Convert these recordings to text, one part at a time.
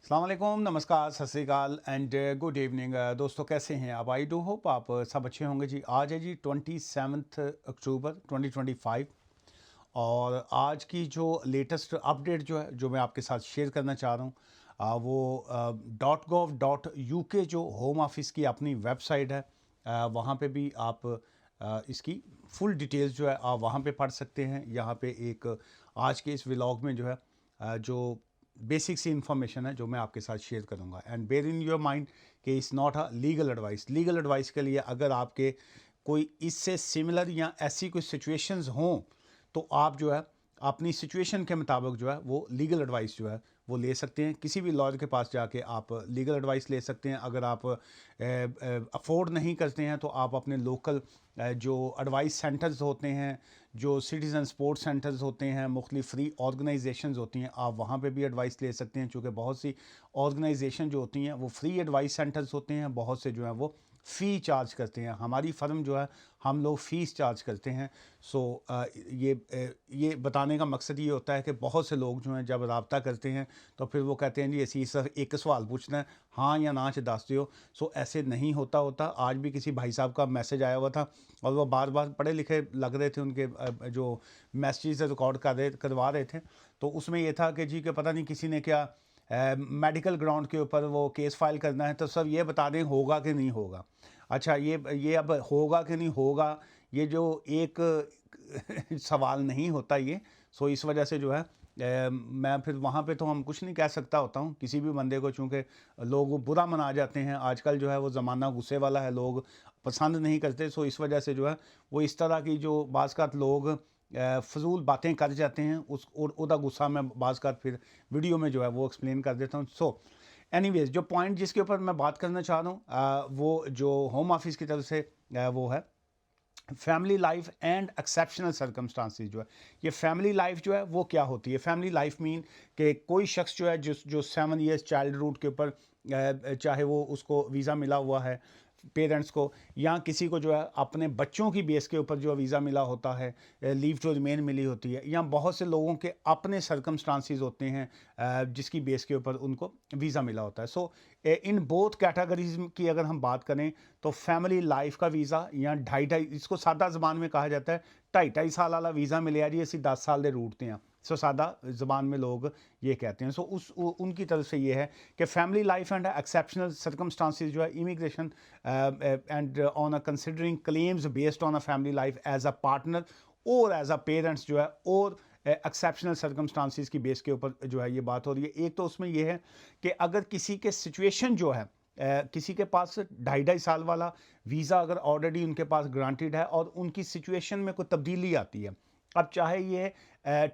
अस्सलाम वालेकुम, नमस्कार, सत श्री अकाल एंड गुड इवनिंग। दोस्तों कैसे हैं आप? आई डू होप आप सब अच्छे होंगे जी। आज है जी 27 अक्टूबर 2025 और आज की जो लेटेस्ट अपडेट जो है जो मैं आपके साथ शेयर करना चाह रहा हूँ वो .gov.uk जो होम ऑफिस की अपनी वेबसाइट है, वहाँ पे भी आप इसकी फुल डिटेल्स जो है आप वहाँ पे पढ़ सकते हैं। यहाँ पे एक आज के इस व्लॉग में जो है जो बेसिक सी इंफॉर्मेशन है जो मैं आपके साथ शेयर करूंगा। And bear in your mind कि it's not a legal advice. Legal advice के लिए अगर आपके कोई इससे सिमिलर या ऐसी कोई सिचुएशंस हों तो आप जो है अपनी सिचुएशन के मुताबिक जो है वो लीगल एडवाइस जो है वो ले सकते हैं। किसी भी लॉयर के पास जाके आप लीगल एडवाइस ले सकते हैं। अगर आप अफोर्ड नहीं करते हैं तो आप अपने लोकल जो एडवाइस सेंटर्स होते हैं, जो सिटीज़न सपोर्ट सेंटर्स होते हैं, मुख्तलिफ फ्री ऑर्गेनाइजेशंस होती हैं, आप वहाँ पे भी एडवाइस ले सकते हैं। चूँकि बहुत सी ऑर्गेनाइजेशन जो होती हैं वो फ्री एडवाइस सेंटर्स होते हैं, बहुत से जो हैं वो फ़ी चार्ज करते हैं। हमारी फर्म जो है हम लोग फ़ीस चार्ज करते हैं। सो ये बताने का मकसद ये होता है कि बहुत से लोग जो हैं जब रब्ता करते हैं तो फिर वो कहते हैं जी असी सिर्फ एक सवाल पूछना है, हाँ या ना च दस दियो। सो ऐसे नहीं होता। आज भी किसी भाई साहब का मैसेज आया हुआ था और वो बार बार पढ़े लिखे लग रहे थे, उनके जो मैसेज रिकॉर्ड करवा रहे थे। तो उसमें ये था कि जी कि पता नहीं किसी ने क्या मेडिकल ग्राउंड के ऊपर वो केस फाइल करना है, तो सब ये बता दें होगा कि नहीं होगा। अच्छा, ये अब होगा कि नहीं होगा, ये जो एक सवाल नहीं होता ये। सो इस वजह से जो है मैं फिर वहाँ पे तो हम कुछ नहीं कह सकता होता हूँ किसी भी बंदे को, चूँकि लोग बुरा मना जाते हैं। आजकल जो है वो ज़माना गुस्से वाला है, लोग पसंद नहीं करते। सो इस वजह से जो है वो इस तरह की जो बाज़ लोग फजूल बातें कर जाते हैं, उस और उदा गुस्सा मैं बाज़ फिर वीडियो में जो है वो एक्सप्लेन कर देता हूँ। सो एनीवेज जो पॉइंट जिसके ऊपर मैं बात करना चाह रहा हूँ वो जो होम ऑफिस की तरफ से वो है family life and exceptional circumstances. जो है ये फैमिली लाइफ जो है वो क्या होती है? फैमिली लाइफ मीन कि कोई शख्स जो है जो 7 ईयर्स चाइल्ड रूट के ऊपर चाहे वो उसको वीज़ा मिला हुआ है पेरेंट्स को, या किसी को जो है अपने बच्चों की बेस के ऊपर जो वीज़ा मिला होता है, लीव टू रिमेन मिली होती है, या बहुत से लोगों के अपने सर्कमस्टांसिस होते हैं जिसकी बेस के ऊपर उनको वीज़ा मिला होता है। सो इन बोथ कैटेगरीज की अगर हम बात करें तो फैमिली लाइफ का वीज़ा या ढाई ढाई, इसको सादा ज़बान में कहा जाता है, ढाई ढाई साल वाला वीज़ा मिले जी असी 10 साल दे रूटते हैं। सो सादा ज़बान में लोग ये कहते हैं। सो उनकी तरफ से ये है कि family life and exceptional circumstances जो है immigration and on a considering claims based on a family life as a partner और एज अ पेरेंट्स जो है, और एक्सेप्शनल सर्कमस्टांसिस की बेस के ऊपर जो है ये बात हो रही है। एक तो उसमें ये है कि अगर किसी के सिचुएशन जो है किसी के पास ढाई ढाई साल वाला वीज़ा अगर ऑलरेडी उनके पास ग्रांटेड है और उनकी सिचुएशन में कोई तब्दीली आती है, अब चाहे ये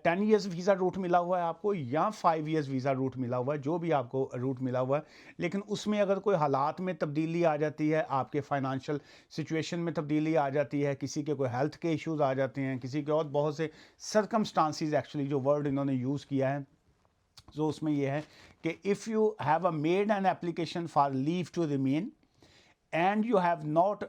10 ईयर्स वीज़ा रूट मिला हुआ है आपको या 5 ईयर्स वीज़ा रूट मिला हुआ है, जो भी आपको रूट मिला हुआ है, लेकिन उसमें अगर कोई हालात में तब्दीली आ जाती है, आपके फाइनेंशियल सिचुएशन में तब्दीली आ जाती है, किसी के कोई हेल्थ के इश्यूज आ जाते हैं, किसी के और बहुत से सर्कमस्टांसिस, एक्चुअली जो वर्ड इन्होंने यूज़ किया है, जो उसमें यह है कि if you have a made an application for leave to remain and you have not,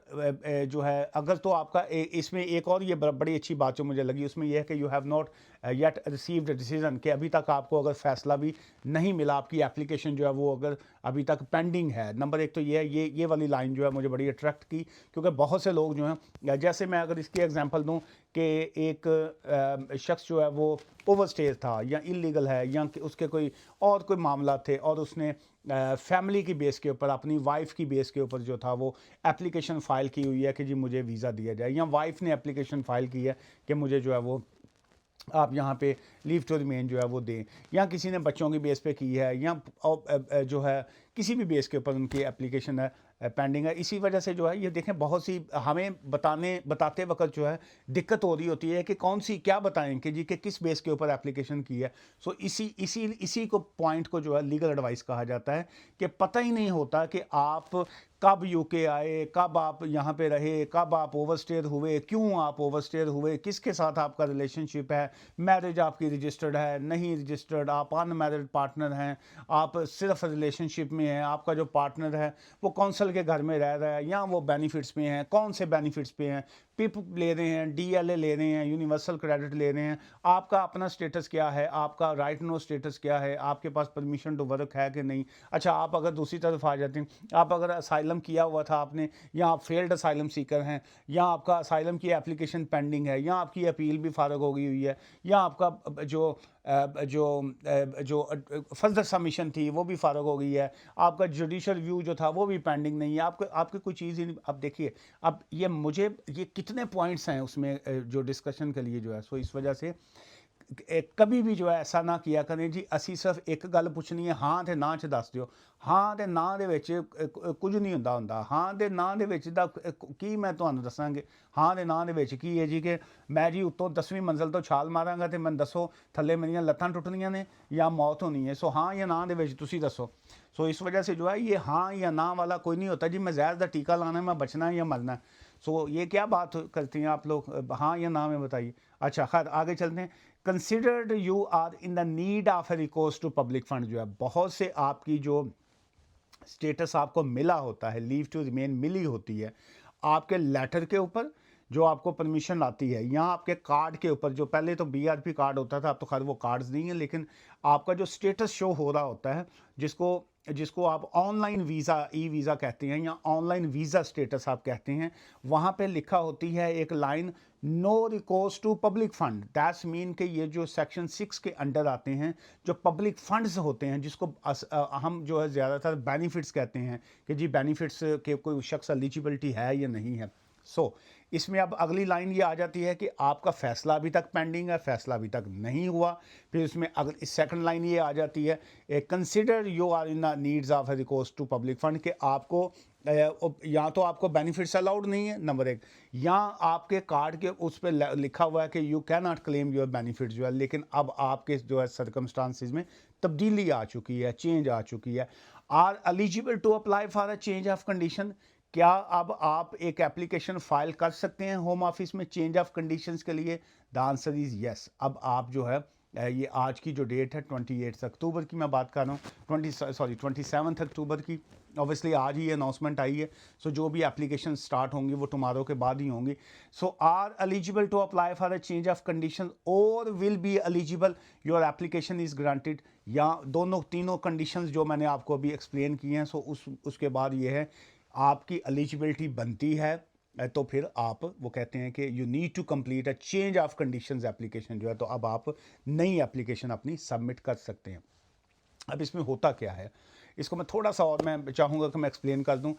जो है अगर तो आपका इसमें एक और ये बड़ी अच्छी बात जो मुझे लगी उसमें यह है कि you have not yet received decision, कि अभी तक आपको अगर फैसला भी नहीं मिला, आपकी एप्लीकेशन जो है वो अगर अभी तक पेंडिंग है। नंबर एक तो ये है, ये वाली लाइन जो है मुझे बड़ी अट्रैक्ट की, क्योंकि बहुत से लोग जो हैं, जैसे मैं अगर इसकी एग्जांपल दूं कि एक शख्स जो है वो ओवरस्टेज था या इलीगल है या उसके कोई और कोई मामला थे और उसने फैमिली की बेस के ऊपर, अपनी वाइफ की बेस के ऊपर जो था वो एप्लीकेशन फ़ाइल की हुई है कि जी मुझे वीज़ा दिया जाए, या वाइफ ने एप्लीकेशन फ़ाइल की है कि मुझे जो है वो आप यहाँ पे लीव टू रिमेन जो है वो दें, या किसी ने बच्चों की बेस पे की है, या जो है किसी भी बेस के ऊपर उनकी एप्लीकेशन है पेंडिंग है। इसी वजह से जो है ये देखें बहुत सी हमें बताते वक्त जो है दिक्कत हो रही होती है कि कौन सी क्या बताएं कि जी कि किस बेस के ऊपर एप्लीकेशन की है। सो इसी को पॉइंट को जो है लीगल एडवाइस कहा जाता है, कि पता ही नहीं होता कि आप कब यूके आए, कब आप यहाँ पे रहे, कब आप ओवरस्टेयर हुए, क्यों आप ओवरस्टेयर हुए, किसके साथ आपका रिलेशनशिप है, मैरिज आपकी रजिस्टर्ड है नहीं रजिस्टर्ड, आप अनमैरिड पार्टनर हैं, आप सिर्फ रिलेशनशिप में है, आपका जो पार्टनर है वो कौंसल के घर में रह रहा है या वो बेनिफिट्स पे हैं, कौन से बेनिफिट्स पे हैं, पिप ले रहे हैं, डीएलए ले रहे हैं, यूनिवर्सल क्रेडिट ले रहे हैं, आपका अपना स्टेटस क्या है, आपका राइट नो स्टेटस क्या है, आपके पास परमिशन टू वर्क है कि नहीं। अच्छा, आप अगर दूसरी तरफ आ जाते हैं, आप अगर असाइलम किया हुआ था आपने, या आप फेल्ड असाइलम सीकर हैं, या आपका असाइलम की एप्लीकेशन पेंडिंग है, या आपकी अपील भी फारग हो गई हुई है, या आपका जो फर्दर सबमिशन थी वो भी फारग हो गई है, आपका जुडिशल रिव्यू जो था वो भी पेंडिंग नहीं है, आपकी कोई चीज़ ही नहीं। अब देखिए, अब ये कितने पॉइंट्स हैं उसमें जो डिस्कशन के लिए जो है, सो इस वजह से कभी भी जो है ऐसा ना किया करें जी, ਅਸੀਂ ਸਿਰਫ ਇੱਕ ਗੱਲ ਪੁੱਛਣੀ ਹੈ, ਹਾਂ ਤੇ ਨਾ 'ਚ ਦੱਸ ਦਿਓ। ਹਾਂ ਤੇ ਨਾ ਦੇ ਵਿੱਚ ਕੁਝ ਨਹੀਂ ਹੁੰਦਾ। ਹਾਂ ਦੇ ਨਾ ਦੇ ਵਿੱਚ ਦਾ ਕੀ ਮੈਂ ਤੁਹਾਨੂੰ ਦੱਸਾਂਗੇ। ਹਾਂ ਦੇ ਨਾ ਦੇ ਵਿੱਚ ਕੀ ਹੈ ਜੀ ਕਿ ਮੈਂ ਜੀ ਉੱਤੋਂ 10ਵੀਂ ਮੰਜ਼ਲ ਤੋਂ ਛਾਲ ਮਾਰਾਂਗਾ ਤੇ ਮੈਨੂੰ ਦੱਸੋ ਥੱਲੇ ਮੇਰੀਆਂ ਲੱਤਾਂ ਟੁੱਟਣੀਆਂ ਨੇ ਜਾਂ मौत होनी है। सो हाँ या ना ਦੇ ਵਿੱਚ ਤੁਸੀਂ ਦੱਸੋ। सो इस वजह से जो है ये हाँ या ना वाला कोई नहीं होता जी, मैं जहर का टीका लाना है, मैं बचना है या मरना है। सो ये क्या बात करती हैं आप लोग, हाँ या ना में बताइए। अच्छा, खैर आगे चलते हैं। Considered you are in the need of a recourse to public fund, जो है बहुत से आपकी जो स्टेटस आपको मिला होता है, लीव टू रिमेन मिली होती है आपके लेटर के ऊपर जो आपको परमिशन आती है, या आपके कार्ड के ऊपर, जो पहले तो बीआरपी कार्ड होता था, अब तो खैर वो कार्ड्स नहीं है, लेकिन आपका जो स्टेटस शो हो रहा होता है, जिसको आप ऑनलाइन वीज़ा, ई वीज़ा कहते हैं, या ऑनलाइन वीज़ा स्टेटस आप कहते हैं, वहाँ पे लिखा होती है एक line, no recourse to public fund. That's mean कि ये जो सेक्शन 6 के अंडर आते हैं, जो पब्लिक फंड्स होते हैं, जिसको हम जो है ज़्यादातर बेनिफिट्स कहते हैं कि जी बेनिफिट्स के कोई शख्स एलिजिबिलिटी है या नहीं है। सो इसमें अब अगली लाइन ये आ जाती है कि आपका फ़ैसला अभी तक पेंडिंग है, फ़ैसला अभी तक नहीं हुआ। फिर इसमें अगली सेकंड लाइन ये आ जाती है, consider you are in the needs of a recourse to public fund, कि आपको या तो आपको बेनिफिट्स अलाउड नहीं है नंबर 1, या आपके कार्ड के उस पर लिखा हुआ है कि you can not claim your benefits जो है, लेकिन अब आपके जो है सर्कमस्टांसिस में तब्दीली आ चुकी है, चेंज आ चुकी है। Are eligible to apply for a change of condition, क्या अब आप एक एप्लीकेशन फाइल कर सकते हैं होम ऑफिस में चेंज ऑफ कंडीशंस के लिए? The answer is yes. अब आप जो है ये आज की जो डेट है 28 अक्टूबर की मैं बात कर रहा हूँ, 27 अक्टूबर की, ऑब्वियसली आज ही अनाउंसमेंट आई है। सो जो भी एप्लीकेशन स्टार्ट होंगी वो टुमारो के बाद ही होंगी। So are eligible to apply for a change of condition or will be eligible your application is granted, या दोनों तीनों कंडीशंस जो मैंने आपको अभी एक्सप्लेन की हैं। सो उसके बाद ये है आपकी एलिजिबिलिटी बनती है, तो फिर आप वो कहते हैं कि you need to complete a change of conditions application जो है, तो अब आप नई एप्लीकेशन अपनी सबमिट कर सकते हैं। अब इसमें होता क्या है, इसको मैं थोड़ा सा और मैं चाहूँगा कि मैं एक्सप्लेन कर दूँ।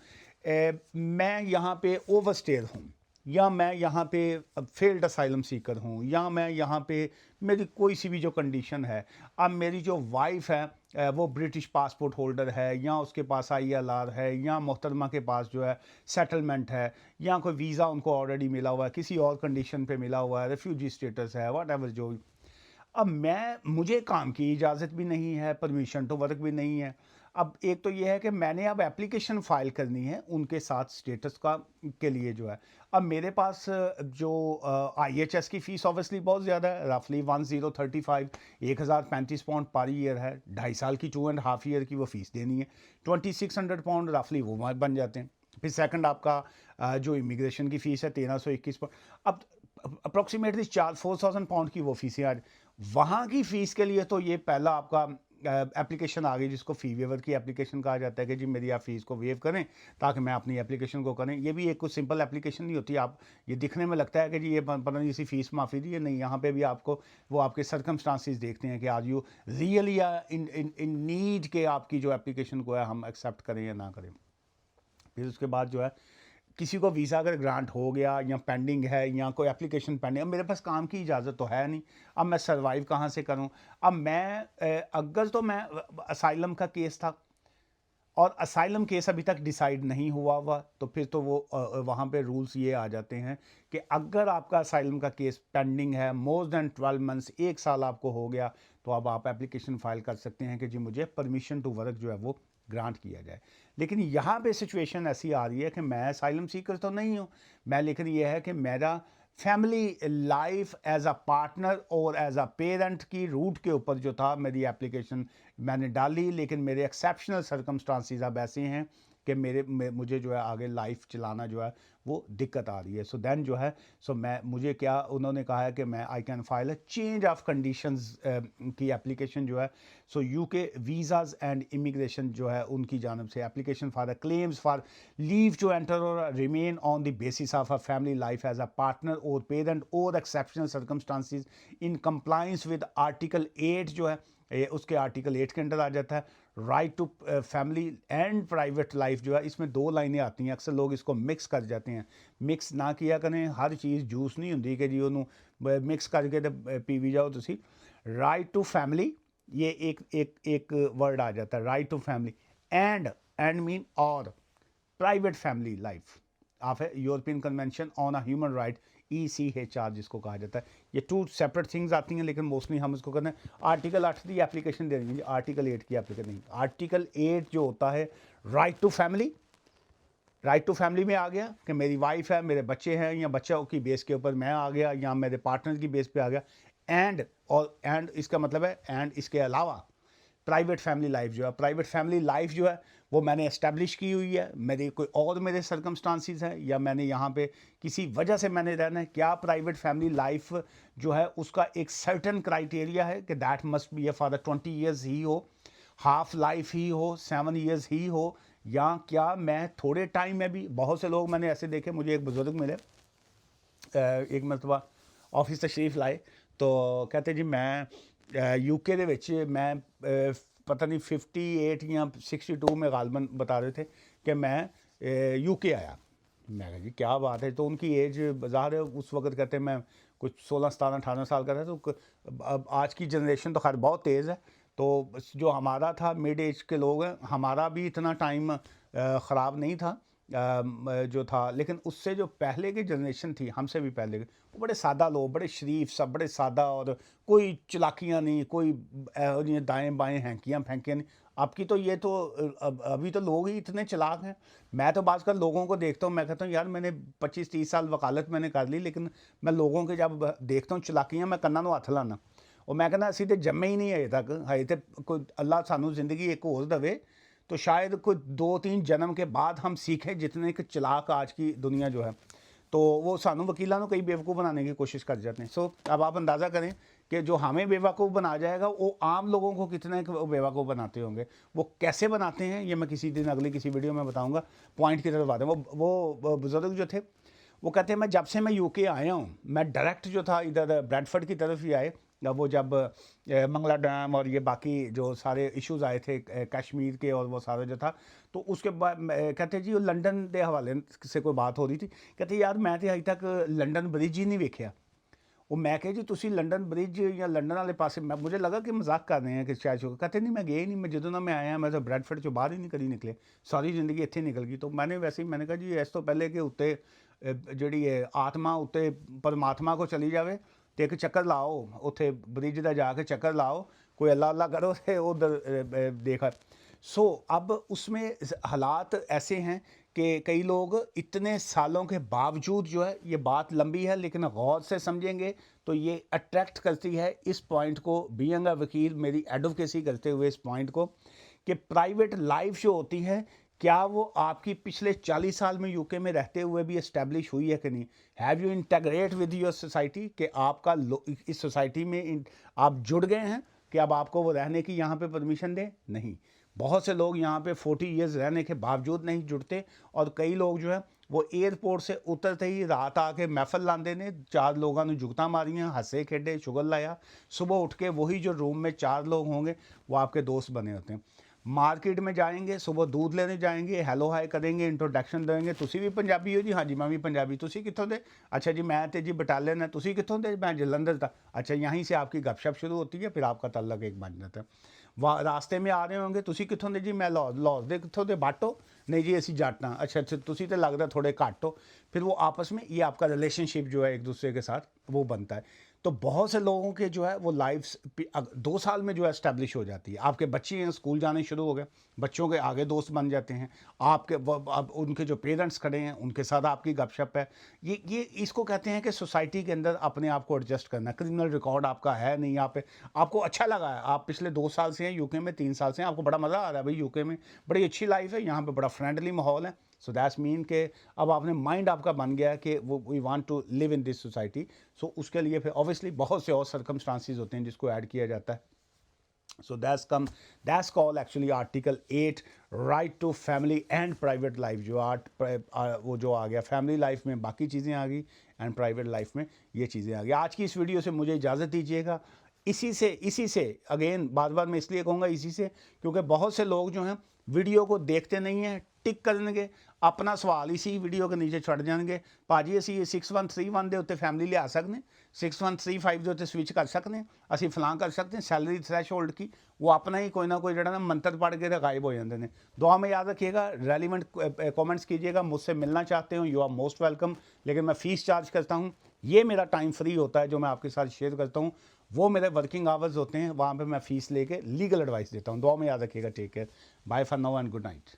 मैं यहाँ पे ओवरस्टेयर हूँ, या मैं यहाँ पे फेल्ड असाइलम सीकर हूँ, या मैं यहाँ पे मेरी कोई सी भी जो कंडीशन है, अब मेरी जो वाइफ है वो ब्रिटिश पासपोर्ट होल्डर है, या उसके पास ILR है, या मोहतरमा के पास जो है सेटलमेंट है, या कोई वीज़ा उनको ऑलरेडी मिला हुआ है, किसी और कंडीशन पे मिला हुआ है, रेफ्यूजी स्टेटस है, वट एवर जो। अब मुझे काम की इजाज़त भी नहीं है, परमिशन टू वर्क भी नहीं है। अब एक तो ये है कि मैंने अब एप्लीकेशन फ़ाइल करनी है उनके साथ स्टेटस का के लिए जो है। अब मेरे पास जो IHS की फ़ीस ऑब्वियसली बहुत ज़्यादा है, रफली 1035 1035 पाउंड पर ईयर है, 2.5 साल की 2.5 ईयर की वो फ़ीस देनी है, 2600 पाउंड रफली वो बन जाते हैं। फिर सेकंड आपका जो इमिग्रेशन की फ़ीस है 1321 पाउंड, अब अप्रॉक्सीमेटली 4000 पाउंड की वो फ़ीसें आज वहाँ की फ़ीस के लिए। तो ये पहला आपका एप्लीकेशन आ गई जिसको फ़ी वेवर की एप्लीकेशन कहा जाता है कि जी मेरी आप फ़ीस को वेव करें ताकि मैं अपनी एप्लीकेशन को करें। ये भी एक कुछ सिंपल एप्लीकेशन नहीं होती। आप ये दिखने में लगता है कि जी ये पता नहीं इसी फ़ीस माफ़ी दी है, नहीं, यहाँ पे भी आपको वो आपके सर्कमस्टांसिस देखते हैं कि are you really in need के आपकी जो एप्लीकेशन को है हम एक्सेप्ट करें या ना करें। फिर उसके बाद जो है किसी को वीज़ा अगर ग्रांट हो गया या पेंडिंग है या कोई एप्लीकेशन पेंडिंग, अब मेरे पास काम की इजाज़त तो है नहीं, अब मैं सर्वाइव कहाँ से करूँ। अब मैं अगर तो मैं असाइलम का केस था और असाइलम केस अभी तक डिसाइड नहीं हुआ तो फिर तो वो वहाँ पे रूल्स ये आ जाते हैं कि अगर आपका असाइलम का केस पेंडिंग है मोर देन 12 मंथ्स, 1 साल आपको हो गया, तो अब आप एप्लीकेशन फाइल कर सकते हैं कि जी मुझे परमिशन टू वर्क जो है वो ग्रांट किया जाए। लेकिन यहाँ पे सिचुएशन ऐसी आ रही है कि मैं असाइलम सीकर तो नहीं हूँ मैं, लेकिन यह है कि मेरा family life as a partner और एज अ पेरेंट की रूट के ऊपर जो था मेरी एप्लीकेशन मैंने डाली, लेकिन मेरे एक्सेप्शनल सर्कमस्टांसिस अब ऐसे हैं कि मुझे जो है आगे लाइफ चलाना जो है वो दिक्कत आ रही है। सो देन जो है मुझे क्या उन्होंने कहा है कि मैं I can file a change of conditions की एप्लीकेशन जो है। So UK visas and immigration जो है उनकी जानब से application for the claims for leave to enter or remain on the basis of a family life as a partner or parent or exceptional circumstances in compliance with article 8 जो है उसके article 8 के under आ जाता है। Right to family and private life जो है, इसमें दो लाइनें आती हैं, अक्सर लोग इसको मिक्स कर जाते हैं। मिक्स ना किया करें, हर चीज़ जूस नहीं होंगी कि जी उन्होंने मिक्स करके तो पीवी जाओ तुसी। राइट टू फैमिली ये एक वर्ड आ जाता है, right to family and mean or private family life of a European convention on a human right ECHR जिसको कहा जाता है। ये टू सेपरेट थिंग्स आती हैं, लेकिन मोस्टली हम इसको करते हैं आर्टिकल 8 की एप्लीकेशन दे देंगे, आर्टिकल 8 की एप्लीकेशन नहीं। आर्टिकल 8 जो होता है right to family, right to family में आ गया कि मेरी वाइफ है, मेरे बच्चे हैं, या बच्चों की बेस के ऊपर मैं आ गया, या मेरे पार्टनर की बेस पे आ गया। एंड इसका मतलब है एंड इसके अलावा प्राइवेट फैमिली लाइफ जो है, प्राइवेट फैमिली लाइफ जो है वो मैंने इस्टेब्लिश की हुई है। मेरे कोई और मेरे सर्कमस्टांसिस हैं, या मैंने यहाँ पे किसी वजह से मैंने रहना है। क्या प्राइवेट फैमिली लाइफ जो है उसका एक सर्टन क्राइटेरिया है कि that must be for the 20 years ही हो, हाफ लाइफ ही हो, 7 ईयर्स ही हो, या क्या मैं थोड़े टाइम में भी। बहुत से लोग मैंने ऐसे देखे, मुझे एक बुज़ुर्ग मिले एक मरतबा ऑफिस तशरीफ़ लाए, तो कहते जी मैं यूके ਦੇ ਵਿੱਚ मैं पता नहीं 58 या 62 में गालबन बता रहे थे कि मैं यूके आया। मैं कहा जी क्या बात है। तो उनकी एज ज़ाहिर है उस वक्त कहते हैं मैं कुछ 16 17 18 साल का था। तो अब आज की जनरेशन तो खैर बहुत तेज़ है, तो जो हमारा था मिड एज के लोग हैं, हमारा भी इतना टाइम ख़राब नहीं था जो था, लेकिन उससे जो पहले की जनरेशन थी हमसे भी पहले के, वो बड़े सादा लोग, बड़े शरीफ सब, बड़े सादा, और कोई चलाकियाँ नहीं, कोई दाएं बाएं हैंकियाँ फैंकियाँ नहीं। आपकी तो ये तो अभी तो लोग ही इतने चलाक हैं। मैं तो बाज़ लोगों को देखता हूँ, मैं कहता हूँ यार मैंने 25-30 साल वकालत मैंने कर ली, लेकिन मैं लोगों के जब देखता हूँ चलाकियाँ, मैं कन्ना ਨੂੰ ਹੱਥ लाना। और मैं कहना ਅਸੀਂ ਤੇ जम्मे ही नहीं हजे तक, हजे तो कोई अल्लाह सानू ज़िंदगी एक होर दवे तो शायद कोई 2-3 जन्म के बाद हम सीखें जितने कि चलाक आज की दुनिया जो है, तो वो सानू वकीलों को कई बेवकूफ़ बनाने की कोशिश कर जाते हैं। सो अब आप अंदाज़ा करें कि जो हमें बेवकूफ़ बना जाएगा वो आम लोगों को कितने बेवकूफ़ बनाते होंगे। वो कैसे बनाते हैं ये मैं किसी दिन अगली किसी वीडियो में बताऊँगा। पॉइंट की तरफ आते हैं। वो बुज़ुर्ग जो थे वो कहते हैं मैं जब से मैं यूके आया हूँ, मैं डायरेक्ट जो था इधर ब्रैडफर्ड की तरफ ही आए, वो जब मंगला डैम और ये बाकी जो सारे इश्यूज़ आए थे कश्मीर के और वो सारा जो था, तो उसके बाद कहते जी वो लंडन के हवाले से कोई बात हो रही थी। कहते यार मैं तो अभी तक लंडन ब्रिज ही नहीं वेख्या। वो मैं कहे जी तुसी लंडन ब्रिज या लंडन वाले पासे, मैं मुझे लगा कि मजाक कर रहे हैं कि शायद शो। कहते नहीं मैं गए नहीं, मैं जो ना मैं आया मैं तो ब्रैडफर्ड चो बाहर ही नहीं कभी निकले, सारी ज़िंदगी इतने निकल गई। तो मैंने वैसे ही मैंने कहा जी इस तो पहले कि उत्ते ਜਿਹੜੀ आत्मा उत्ते परमात्मा को चली जाए तो एक चक्कर लाओ उत्थे ब्रिज का जाके चक्कर लाओ, कोई अल्लाह अल्लाह करो तो उधर देखा। सो अब उसमें हालात ऐसे हैं कि कई लोग इतने सालों के बावजूद जो है, ये बात लंबी है लेकिन गौर से समझेंगे तो ये अट्रैक्ट करती है इस पॉइंट को, बीइंग अ वकील मेरी एडवोकेसी करते हुए इस पॉइंट को, कि प्राइवेट लाइफ जो होती है क्या वो आपकी पिछले 40 साल में यूके में रहते हुए भी इस्टेब्लिश हुई है कि नहीं। Have you integrate with your society, कि आपका इस सोसाइटी में आप जुड़ गए हैं कि अब आपको वो रहने की यहाँ पे परमिशन दें। नहीं, बहुत से लोग यहाँ पे 40 ईयर्स रहने के बावजूद नहीं जुड़ते, और कई लोग जो है वो एयरपोर्ट से उतरते ही रात आके महफल लाते ने, 4 लोगों ने जुगता मारियाँ, हंसे खेडे, शुगर लाया, सुबह उठ के वही जो रूम में 4 लोग होंगे वो आपके दोस्त बने होते हैं। मार्केट में जाएंगे, सुबह दूध लेने जाएंगे, हेलो हाय करेंगे, इंट्रोडक्शन देंगे, तुसी भी पंजाबी हो जी, हाँ जी मैं भी पंजाबी, तुसी कितों दे, अच्छा जी मैं तो जी बटालियन है, तुसी कितों दे, मैं जलंधर था, अच्छा यहीं से आपकी गपशप शुरू होती है, फिर आपका तल्लक एक बन जाता है। वाह रास्ते में आ रहे होंगे, तुसी कितों दे जी, मैं लाहौर दे, कितों दे बाटो, नहीं जी असी जट हाँ, अच्छा अच्छा तुसी तो लगता थोड़े घट हो, फिर वो आपस में ये आपका रिलेशनशिप जो है एक दूसरे के साथ वो बनता है। तो बहुत से लोगों के जो है वो लाइफ्स 2 साल में जो है एस्टेब्लिश हो जाती है। आपके बच्चे हैं, स्कूल जाने शुरू हो गए, बच्चों के आगे दोस्त बन जाते हैं, आपके अब उनके जो पेरेंट्स खड़े हैं उनके साथ आपकी गपशप है। ये इसको कहते हैं कि सोसाइटी के अंदर अपने आप को एडजस्ट करना। क्रिमिनल रिकॉर्ड आपका है नहीं यहाँ पे, आपको अच्छा लगा है, आप पिछले 2 साल से हैं यूके में, 3 साल से हैं, आपको बड़ा मज़ा आ रहा है भाई यूके में, बड़ी अच्छी लाइफ है यहाँ पे, बड़ा फ्रेंडली माहौल है। सो दैट्स मीन के अब आपने माइंड आपका बन गया है कि वो we want to live in this society. So उसके लिए फिर ऑब्वियसली बहुत से और सर्कमस्टांसिस होते हैं जिसको ऐड किया जाता है। So that's called actually Article 8 right to family and private life। जो वो जो आ गया फैमिली लाइफ में बाकी चीज़ें आ गई एंड प्राइवेट लाइफ में ये चीज़ें आ गई। आज की इस वीडियो से मुझे इजाज़त दीजिएगा। इसी से अगेन बार बार मैं इसलिए कहूँगा इसी से, क्योंकि बहुत से लोग जो हैं वीडियो को देखते नहीं हैं, टिक करनगे, अपना सवाल इसी वीडियो के नीचे छड़ जाएंगे, भाजी असी 6131 ਦੇ ਉੱਤੇ फैमिली लिया सकते, 6135 ਦੇ ਉੱਤੇ स्विच कर सकते, असी फलां कर सकते हैं। सैलरी थ्रैशोल्ड की वो अपना ही कोई ना कोई जड़ा ना मंत्र पढ़ के गायब हो जाते हैं। दुआ में याद रखिएगा, रेलिवेंट कमेंट्स कीजिएगा, मुझसे मिलना चाहते हो, यू आर मोस्ट वेलकम। लेकिन मैं फ़ीस चार्ज करता हूँ, ये मेरा टाइम फ्री होता है जो मैं आपके साथ शेयर करता हूँ, वो मेरे वर्किंग आवर्स होते हैं, वहाँ पे मैं फ़ीस लेके लीगल एडवाइस देता हूँ। दुआ में याद रखिएगा। Take care, bye for now and good night.